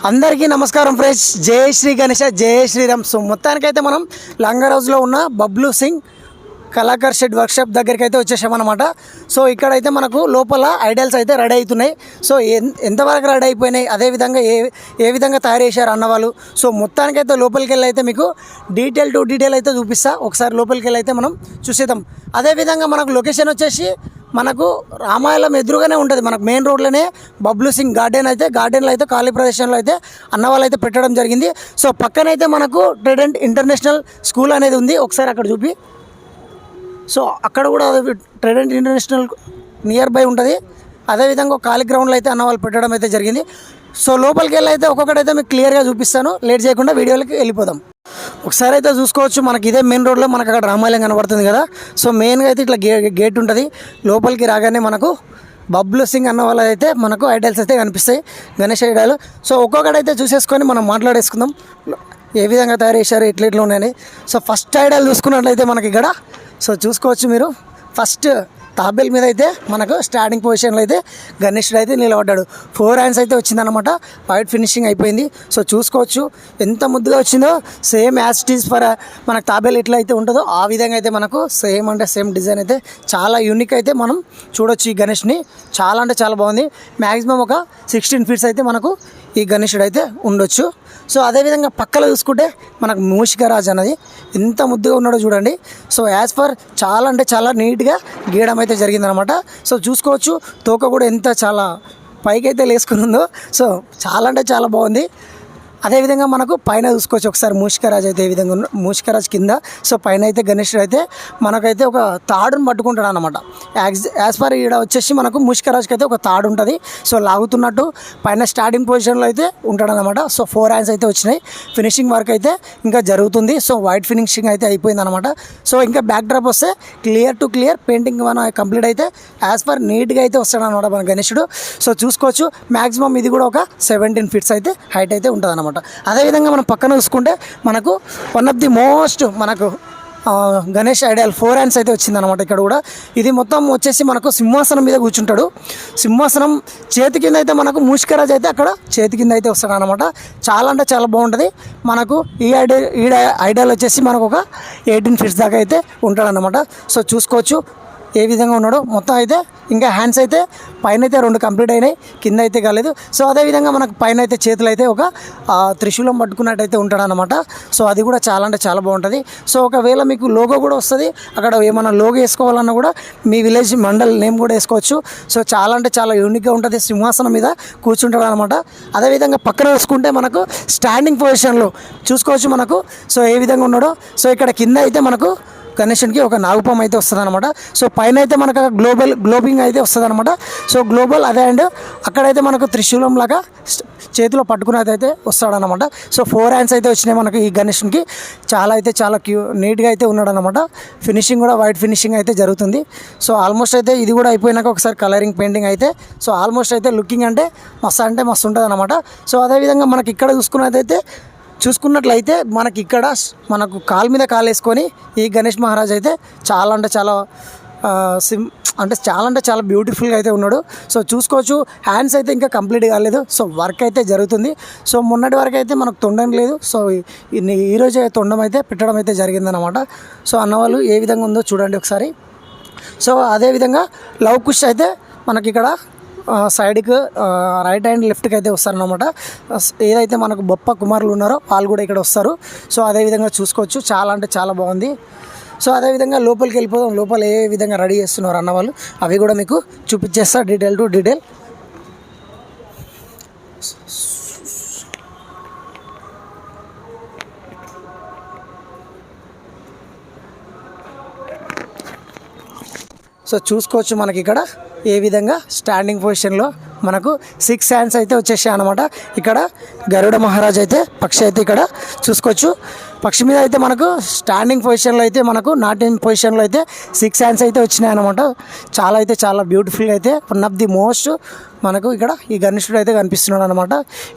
అందరికీ నమస్కారం ఫ్రెండ్స్. జై శ్రీ గణేష, జై శ్రీరామ్. సో మొత్తానికైతే మనం లంగర్ హౌస్లో ఉన్న బబ్లు సింగ్ కళాకార్ షెడ్ వర్క్షాప్ దగ్గరికి అయితే వచ్చేసామన్నమాట. సో ఇక్కడైతే మనకు లోపల ఐడల్స్ అయితే రెడీ అవుతున్నాయి. సో ఎంతవరకు రెడీ అయిపోయినాయి, అదేవిధంగా ఏ విధంగా తయారు చేశారు అన్నవాళ్ళు. సో మొత్తానికైతే లోపలికి వెళ్ళి అయితే మీకు డీటెయిల్ టు డీటెయిల్ అయితే చూపిస్తా. ఒకసారి లోపలికి వెళ్ళి అయితే మనం చూసేద్దాం. అదేవిధంగా మనకు లొకేషన్ వచ్చేసి మనకు రామాయణం ఎదురుగానే ఉంటుంది. మనకు మెయిన్ రోడ్లోనే బబ్లు సింగ్ గార్డెన్లో అయితే ఖాళీ ప్రదేశంలో అయితే అన్నవాళ్ళు అయితే పెట్టడం జరిగింది. సో పక్కనైతే మనకు ట్రెడెంట్ ఇంటర్నేషనల్ స్కూల్ అనేది ఉంది. ఒకసారి అక్కడ చూపి. సో అక్కడ కూడా ట్రెడెంట్ ఇంటర్నేషనల్ నియర్ బై ఉంటుంది. అదేవిధంగా ఖాళీ గ్రౌండ్లో అయితే అన్నవాళ్ళు పెట్టడం అయితే జరిగింది. సో లోపలికి వెళ్ళి అయితే ఒక్కొక్కటైతే మీకు క్లియర్గా చూపిస్తాను. లేట్ చేయకుండా వీడియోలకి వెళ్ళిపోదాం. ఒకసారి అయితే చూసుకోవచ్చు, మనకి ఇదే మెయిన్ రోడ్లో మనకు అక్కడ రామాలయం కనబడుతుంది కదా. సో మెయిన్గా అయితే ఇట్లా గేట్ ఉంటుంది. లోపలికి రాగానే మనకు బబ్లు సింగ్ అన్న వాళ్ళు అయితే మనకు ఐడల్స్ అయితే కనిపిస్తాయి, గణేష్ ఐడల్. సో ఒక్కొక్కటైతే చూసేసుకొని మనం మాట్లాడేసుకుందాం ఏ విధంగా తయారు చేశారు, ఎట్లా ఉన్నాయని. సో ఫస్ట్ ఐడల్ చూసుకున్నట్లయితే మనకి ఇక్కడ సో చూసుకోవచ్చు మీరు, ఫస్ట్ తాబేల్ మీద అయితే మనకు స్టార్టింగ్ పొజిషన్లో అయితే గణేషుడు అయితే నిలబడ్డాడు. 4 హ్యాండ్స్ అయితే వచ్చిందనమాట. వైట్ ఫినిషింగ్ అయిపోయింది. సో చూసుకోవచ్చు ఎంత ముద్దుగా వచ్చిందో. Same as it is for మనకు తాబేల్ ఎట్లా అయితే ఉంటుందో ఆ విధంగా అయితే మనకు సేమ్ అంటే సేమ్ డిజైన్ అయితే చాలా యూనిక్ అయితే మనం చూడొచ్చు. ఈ గణేష్ని చాలా అంటే చాలా బాగుంది. మ్యాక్సిమం ఒక 16 ఫీట్స్ అయితే మనకు ఈ గణేషుడు అయితే ఉండొచ్చు. సో అదేవిధంగా పక్కలో చూసుకుంటే మనకు మూషికరాజ్ అన్నది ఎంత ముద్దుగా ఉన్నాడో చూడండి. సో యాజ్ ఫర్ చాలా అంటే చాలా నీట్గా గీయడం అయితే జరిగిందనమాట. సో చూసుకోవచ్చు తోక కూడా ఎంత చాలా పైకి అయితే లేసుకుని ఉందో. సో చాలా అంటే చాలా బాగుంది. అదేవిధంగా మనకు పైన చూసుకోవచ్చు ఒకసారి మూషికరాజ్ అయితే ఏ విధంగా మూషికరాజ్ కింద. సో పైన అయితే గణేషుడు అయితే మనకైతే ఒక తాడును పట్టుకుంటాడు అనమాట. యాజ్ పర్ ఈడ వచ్చేసి మనకు మూషికరాజ్కి అయితే ఒక తాడు ఉంటుంది. సో లాగుతున్నట్టు పైన స్టార్టింగ్ పొజిషన్లో అయితే ఉంటాడు అనమాట. సో 4 హ్యాండ్స్ అయితే వచ్చినాయి. ఫినిషింగ్ వర్క్ అయితే ఇంకా జరుగుతుంది. సో వైట్ ఫినిషింగ్ అయితే అయిపోయింది అనమాట. సో ఇంకా బ్యాక్ డ్రాప్ వస్తే క్లియర్ టు క్లియర్ పెయింటింగ్ మన కంప్లీట్ అయితే యాజ్ పర్ నీట్గా అయితే వస్తాడు అనమాట మన గణేషుడు. సో చూసుకోవచ్చు మ్యాక్సిమం ఇది కూడా ఒక 17 ఫీట్స్ అయితే హైట్ అయితే ఉంటుంది అనమాట. అదేవిధంగా మనం పక్కన చూసుకుంటే మనకు వన్ ఆఫ్ ది మోస్ట్ మనకు గణేష్ ఐడల్ 4 హ్యాండ్స్ అయితే వచ్చిందనమాట. ఇక్కడ కూడా ఇది మొత్తం వచ్చేసి మనకు సింహాసనం మీద కూర్చుంటాడు. సింహాసనం చేతి కింద అయితే మనకు మూషికరాజ్ అయితే అక్కడ చేతి కింద అయితే వస్తాడు అనమాట. చాలా అంటే చాలా బాగుంటుంది. మనకు ఈ ఐడల్ వచ్చేసి మనకు ఒక 18 ఫీట్స్ దాకా అయితే ఉంటాడనమాట. సో చూసుకోవచ్చు ఏ విధంగా ఉన్నాడో. మొత్తం అయితే ఇంకా హ్యాండ్స్ అయితే పైన అయితే 2 కంప్లీట్ అయినాయి, కింద అయితే కాలేదు. సో అదేవిధంగా మనకు పైన అయితే చేతులు అయితే ఒక త్రిశూలం పట్టుకున్నట్టు అయితే ఉంటాడనమాట. సో అది కూడా చాలా అంటే చాలా బాగుంటుంది. సో ఒకవేళ మీకు లోగో కూడా వస్తుంది, అక్కడ ఏమైనా లోగో వేసుకోవాలన్నా కూడా మీ విలేజ్ మండల్ నేమ్ కూడా వేసుకోవచ్చు. సో చాలా అంటే చాలా యూనిక్గా ఉంటుంది. సింహాసనం మీద కూర్చుంటాడు అనమాట. అదేవిధంగా పక్కన వేసుకుంటే మనకు స్టాండింగ్ పొజిషన్లో చూసుకోవచ్చు మనకు. సో ఏ విధంగా ఉన్నాడో. సో ఇక్కడ కింద అయితే మనకు గణేషునికి ఒక నాగుపాము అయితే వస్తుంది అనమాట. సో పైన అయితే మనకు గ్లోబింగ్ అయితే వస్తుంది అనమాట. సో గ్లోబల్ అదే అండ్ అక్కడైతే మనకు త్రిశూలం లాగా చేతిలో పట్టుకునేది అయితే వస్తాడనమాట. సో 4 హ్యాండ్స్ అయితే వచ్చినాయి మనకు ఈ గణేషునికి. చాలా అయితే చాలా నీట్గా అయితే ఉన్నాడు అనమాట. ఫినిషింగ్ కూడా వైట్ ఫినిషింగ్ అయితే జరుగుతుంది. సో ఆల్మోస్ట్ అయితే ఇది కూడా అయిపోయినాక ఒకసారి కలరింగ్ పెయింటింగ్ అయితే సో ఆల్మోస్ట్ అయితే లుకింగ్ అంటే మస్తు ఉంటుంది అనమాట. సో అదేవిధంగా మనకి ఇక్కడ చూసుకున్నట్లయితే మనకి ఇక్కడ మనకు కాలు మీద కాలు వేసుకొని ఈ గణేష్ మహారాజ్ అయితే చాలా అంటే చాలా బ్యూటిఫుల్గా అయితే ఉన్నాడు. సో చూసుకోవచ్చు హ్యాండ్స్ అయితే ఇంకా కంప్లీట్ కాలేదు. సో వర్క్ అయితే జరుగుతుంది. సో మొన్నటి వరకు అయితే మనకు తొండం లేదు. సో ఈరోజు తొండం అయితే పెట్టడం అయితే జరిగిందనమాట. సో అన్నవాళ్ళు ఏ విధంగా ఉందో చూడండి ఒకసారి. సో అదేవిధంగా లవ్ కుష్ అయితే మనకి ఇక్కడ సైడ్కి రైట్ హ్యాండ్ లెఫ్ట్కి అయితే వస్తారనమాట. ఏదైతే మనకు బొప్ప కుమారులు ఉన్నారో వాళ్ళు కూడా ఇక్కడ వస్తారు. సో అదేవిధంగా చూసుకోవచ్చు చాలా అంటే చాలా బాగుంది. సో అదేవిధంగా లోపలికి వెళ్ళిపోదాం. లోపల ఏ విధంగా రెడీ చేస్తున్నారు అన్నవాళ్ళు అవి కూడా మీకు చూపించేస్తా డీటెయిల్ టు డీటెయిల్. సో చూసుకోవచ్చు మనకి ఇక్కడ ఏ విధంగా స్టాండింగ్ పొజిషన్లో మనకు 6 హ్యాండ్స్ అయితే వచ్చేసాయి అనమాట. ఇక్కడ గరుడ మహారాజ్ అయితే పక్షి అయితే ఇక్కడ చూసుకోవచ్చు. పక్షి మీద అయితే మనకు స్టాండింగ్ పొజిషన్లో అయితే మనకు నాటింగ్ పొజిషన్లో అయితే 6 హ్యాండ్స్ అయితే వచ్చినాయి అనమాట. చాలా అయితే చాలా బ్యూటిఫుల్గా అయితే వన్ ఆఫ్ ది మోస్ట్ మనకు ఇక్కడ ఈ గణేషుడు అయితే కనిపిస్తున్నాడు అనమాట.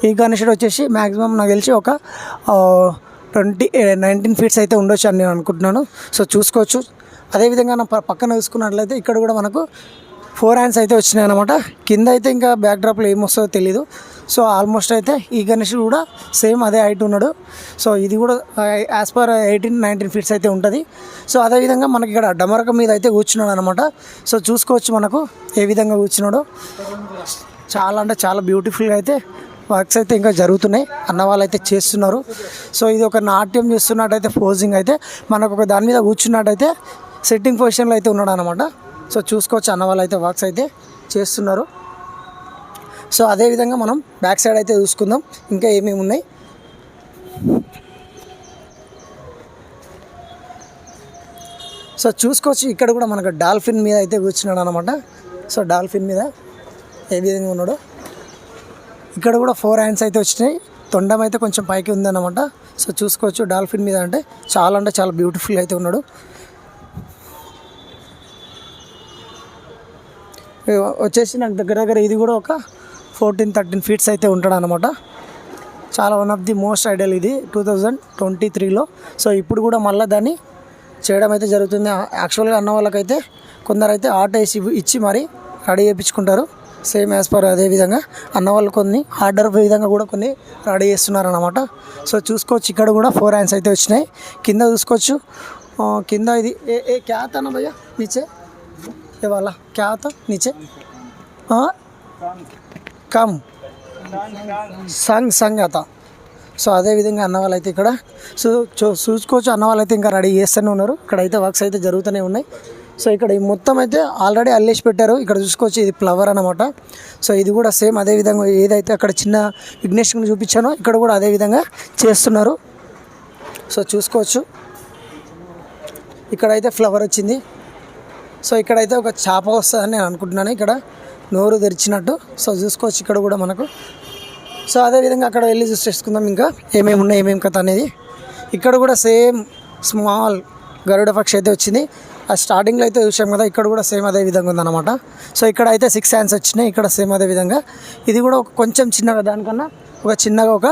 ఈ గణేషుడు వచ్చేసి మ్యాక్సిమం నాకు తెలిసి ఒక 19 ఫీట్స్ అయితే ఉండొచ్చు అని నేను అనుకుంటున్నాను. సో చూసుకోవచ్చు. అదేవిధంగా నా పక్కన చూసుకున్నట్లయితే ఇక్కడ కూడా మనకు 4 హ్యాండ్స్ అయితే వచ్చినాయి అనమాట. కింద అయితే ఇంకా బ్యాక్ డ్రాప్లో ఏమొస్తుందో తెలీదు. సో ఆల్మోస్ట్ అయితే ఈ గణేశుడు కూడా సేమ్ అదే హైట్ ఉన్నాడు. సో ఇది కూడా యాజ్ పర్ 18-19 ఫీట్స్ అయితే ఉంటుంది. సో అదేవిధంగా మనకి ఇక్కడ డమరకం మీద అయితే కూర్చున్నాడు అనమాట. సో చూసుకోవచ్చు మనకు ఏ విధంగా కూర్చున్నాడో. చాలా అంటే చాలా బ్యూటిఫుల్గా అయితే వర్క్స్ అయితే ఇంకా జరుగుతున్నాయి, అన్న వాళ్ళు అయితే చేస్తున్నారు. సో ఇది ఒక నాట్యం చేస్తున్నట్టయితే పోజింగ్ అయితే మనకు ఒక దాని మీద కూర్చున్నట్టయితే సెట్టింగ్ పొజిషన్లో అయితే ఉన్నాడు అనమాట. సో చూసుకోవచ్చు అన్న వాళ్ళు అయితే వర్క్స్ అయితే చేస్తున్నారు. సో అదేవిధంగా మనం బ్యాక్ సైడ్ అయితే చూసుకుందాం ఇంకా ఏమేమి ఉన్నాయి. సో చూసుకోవచ్చు ఇక్కడ కూడా మనకు డాల్ఫిన్ మీద అయితే కూర్చున్నాడు అనమాట. సో డాల్ఫిన్ మీద ఏ విధంగా ఉన్నాడో. ఇక్కడ కూడా 4 హ్యాండ్స్ అయితే వచ్చినాయి, తొండం అయితే కొంచెం పైకి ఉందన్నమాట. సో చూసుకోవచ్చు డాల్ఫిన్ మీద అంటే చాలా బ్యూటిఫుల్ అయితే ఉన్నాడు. వచ్చేసి నాకు దగ్గర ఇది కూడా ఒక 14-13 ఫీట్స్ అయితే ఉంటాడు అనమాట. చాలా one of the most ideal ఇది 2023లో. సో ఇప్పుడు కూడా మళ్ళీ దాన్ని చేయడం అయితే జరుగుతుంది. యాక్చువల్గా అన్న వాళ్ళకైతే కొందరైతే ఆర్ట్ వేసి ఇచ్చి మరి రెడీ చేయించుకుంటారు సేమ్ యాజ్ పర్. అదేవిధంగా అన్న వాళ్ళు కొన్ని ఆర్డర్ విధంగా కూడా కొన్ని రెడీ చేస్తున్నారు అనమాట. సో చూసుకోవచ్చు ఇక్కడ కూడా 4 హ్యాండ్స్ అయితే వచ్చినాయి. కింద చూసుకోవచ్చు, కింద ఇది ఏ క్యా था ना भैया नीचे ये वाला क्या था नीचे కమ్ సంగ్ అత. సో అదేవిధంగా అన్న వాళ్ళు అయితే ఇక్కడ చూసుకోవచ్చు అన్న వాళ్ళు అయితే ఇంకా రెడీ చేస్తూనే ఉన్నారు. ఇక్కడైతే వర్క్స్ అయితే జరుగుతూనే ఉన్నాయి. సో ఇక్కడ ఈ మొత్తం అయితే ఆల్రెడీ అల్లేసి పెట్టారు. ఇక్కడ చూసుకోవచ్చు ఇది ఫ్లవర్ అనమాట. సో ఇది కూడా సేమ్ అదేవిధంగా ఏదైతే అక్కడ చిన్న విఘ్నేశ్వరుని చూపించానో ఇక్కడ కూడా అదేవిధంగా చేస్తున్నారు. సో చూసుకోవచ్చు ఇక్కడైతే ఫ్లవర్ వచ్చింది. సో ఇక్కడైతే ఒక చేప వస్తుందని నేను అనుకుంటున్నాను, ఇక్కడ నోరు తెరిచినట్టు. సో చూసుకోవచ్చు ఇక్కడ కూడా మనకు. సో అదేవిధంగా అక్కడ వెళ్ళి చూసి చేసుకుందాం ఇంకా ఏమేమి ఉన్నాయి ఏమేమి కథ అనేది. ఇక్కడ కూడా సేమ్ స్మాల్ గరుడ పక్షి అయితే వచ్చింది. ఆ స్టార్టింగ్లో అయితే చూసాం కదా, ఇక్కడ కూడా సేమ్ అదే విధంగా ఉందన్నమాట. సో ఇక్కడ అయితే 6 హ్యాండ్స్ వచ్చినాయి, ఇక్కడ సేమ్ అదే విధంగా. ఇది కూడా కొంచెం చిన్నగా దానికన్నా చిన్నగా ఒక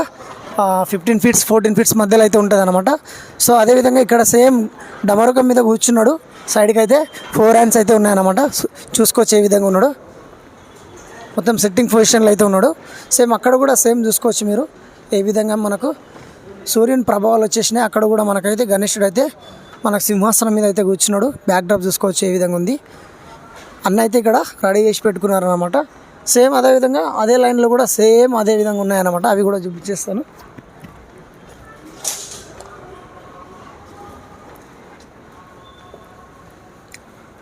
15 ఫీట్స్ 14 ఫీట్స్ మధ్యలో అయితే ఉంటుంది అనమాట. సో అదేవిధంగా ఇక్కడ సేమ్ డమరుకం మీద కూర్చున్నాడు. సైడ్కి అయితే 4 హ్యాండ్స్ అయితే ఉన్నాయన్నమాట. చూసుకోవచ్చు ఏ విధంగా ఉన్నాడు, మొత్తం సెట్టింగ్ పొజిషన్లో అయితే ఉన్నాడు. సేమ్ అక్కడ కూడా సేమ్ చూసుకోవచ్చు మీరు ఏ విధంగా మనకు సూర్యుని ప్రభావాలు వచ్చేసినాయి. అక్కడ కూడా మనకైతే గణేశుడు అయితే మనకు సింహాసనం మీద అయితే కూర్చున్నాడు. బ్యాక్ డ్రాప్ చూసుకోవచ్చు ఏ విధంగా ఉంది. అన్న అయితే ఇక్కడ రెడీ చేసి పెట్టుకున్నారు అనమాట. సేమ్ అదేవిధంగా అదే లైన్లో కూడా సేమ్ అదే విధంగా ఉన్నాయన్నమాట. అవి కూడా చూపించేస్తాను.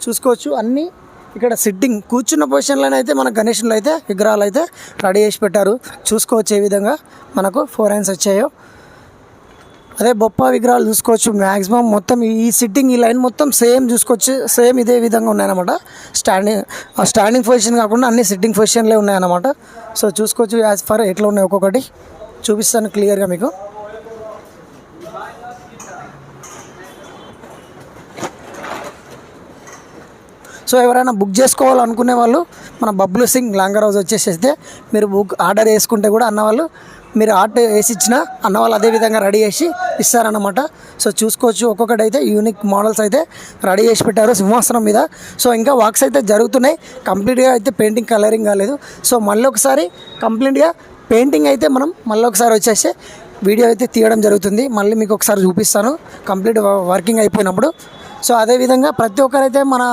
చూసుకోవచ్చు అన్నీ ఇక్కడ సిట్టింగ్ కూర్చున్న పొజిషన్లోనే అయితే మన గణేశులు అయితే విగ్రహాలు అయితే రెడీ చేసి పెట్టారు. చూసుకోవచ్చు ఏ విధంగా మనకు 4 హ్యాండ్స్ వచ్చాయో. అదే బొప్ప విగ్రహాలు చూసుకోవచ్చు మ్యాక్సిమం మొత్తం ఈ సిట్టింగ్ ఈ లైన్ మొత్తం సేమ్ చూసుకోవచ్చు, సేమ్ ఇదే విధంగా ఉన్నాయన్నమాట. స్టాండింగ్ పొజిషన్ కాకుండా అన్ని సిట్టింగ్ పొజిషన్లే ఉన్నాయన్నమాట. సో చూసుకోవచ్చు యాజ్ ఫర్ ఎట్లా ఉన్నాయి ఒక్కొక్కటి చూపిస్తాను క్లియర్గా మీకు. సో ఎవరైనా బుక్ చేసుకోవాలనుకునే వాళ్ళు మన బబ్లు సింగ్ లాంగర్ హౌస్ వచ్చేసేస్తే మీరు బుక్ ఆర్డర్ చేసుకుంటే కూడా అన్నవాళ్ళు మీరు ఆర్డర్ వేసి ఇచ్చిన అన్నవాళ్ళు అదేవిధంగా రెడీ చేసి ఇస్తారన్నమాట. సో చూసుకోవచ్చు ఒక్కొక్కటి అయితే యూనిక్ మోడల్స్ అయితే రెడీ చేసి పెట్టారు సింహాసనం మీద. సో ఇంకా వర్క్స్ అయితే జరుగుతున్నాయి, కంప్లీట్గా అయితే పెయింటింగ్ కలరింగ్ కాలేదు. సో మళ్ళీ ఒకసారి కంప్లీట్గా పెయింటింగ్ అయితే మనం మళ్ళీ ఒకసారి వచ్చేసి వీడియో అయితే తీయడం జరుగుతుంది. మళ్ళీ మీకు ఒకసారి చూపిస్తాను కంప్లీట్ వర్కింగ్ అయిపోయినప్పుడు. సో అదేవిధంగా ప్రతి ఒక్కరైతే మన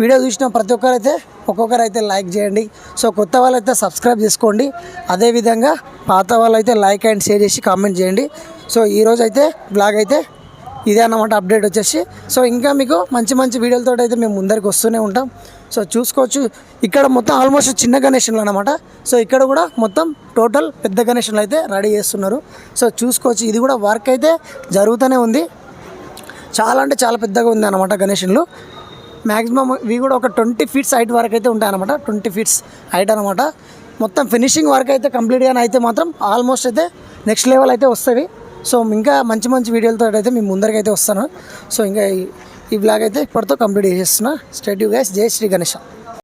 వీడియో చూసిన ప్రతి ఒక్కరైతే ఒక్కొక్కరైతే లైక్ చేయండి. సో కొత్త వాళ్ళైతే సబ్స్క్రైబ్ చేసుకోండి. అదేవిధంగా పాత వాళ్ళైతే లైక్ అండ్ షేర్ చేసి కామెంట్ చేయండి. సో ఈరోజు అయితే బ్లాగ్ అయితే ఇదే అన్నమాట అప్డేట్ వచ్చేసి. సో ఇంకా మీకు మంచి మంచి వీడియోలతో అయితే మేము ముందరికి వస్తూనే ఉంటాం. సో చూసుకోవచ్చు ఇక్కడ మొత్తం ఆల్మోస్ట్ చిన్న గణేశులు అనమాట. సో ఇక్కడ కూడా మొత్తం టోటల్ పెద్ద గణేశులు అయితే రెడీ చేస్తున్నారు. సో చూసుకోవచ్చు ఇది కూడా వర్క్ అయితే జరుగుతూనే ఉంది. చాలా అంటే చాలా పెద్దగా ఉంది అనమాట గణేశులు. మ్యాక్సిమం ఇవి కూడా ఒక 20 ఫీట్స్ హైట్ వరకు అయితే ఉంటాయి అనమాట. 20 ఫీట్స్ హైట్ అనమాట. మొత్తం ఫినిషింగ్ వర్క్ అయితే కంప్లీట్గా అయితే మాత్రం ఆల్మోస్ట్ అయితే నెక్స్ట్ లెవెల్ అయితే వస్తుంది. సో ఇంకా మంచి మంచి వీడియోలతో అయితే మేము ముందరికి అయితే వస్తాను. సో ఇంకా ఈ బ్లాగ్ అయితే ఇప్పటితో కంప్లీట్ చేసేస్తున్నా. Stay tune guys. జై శ్రీ గణేశ.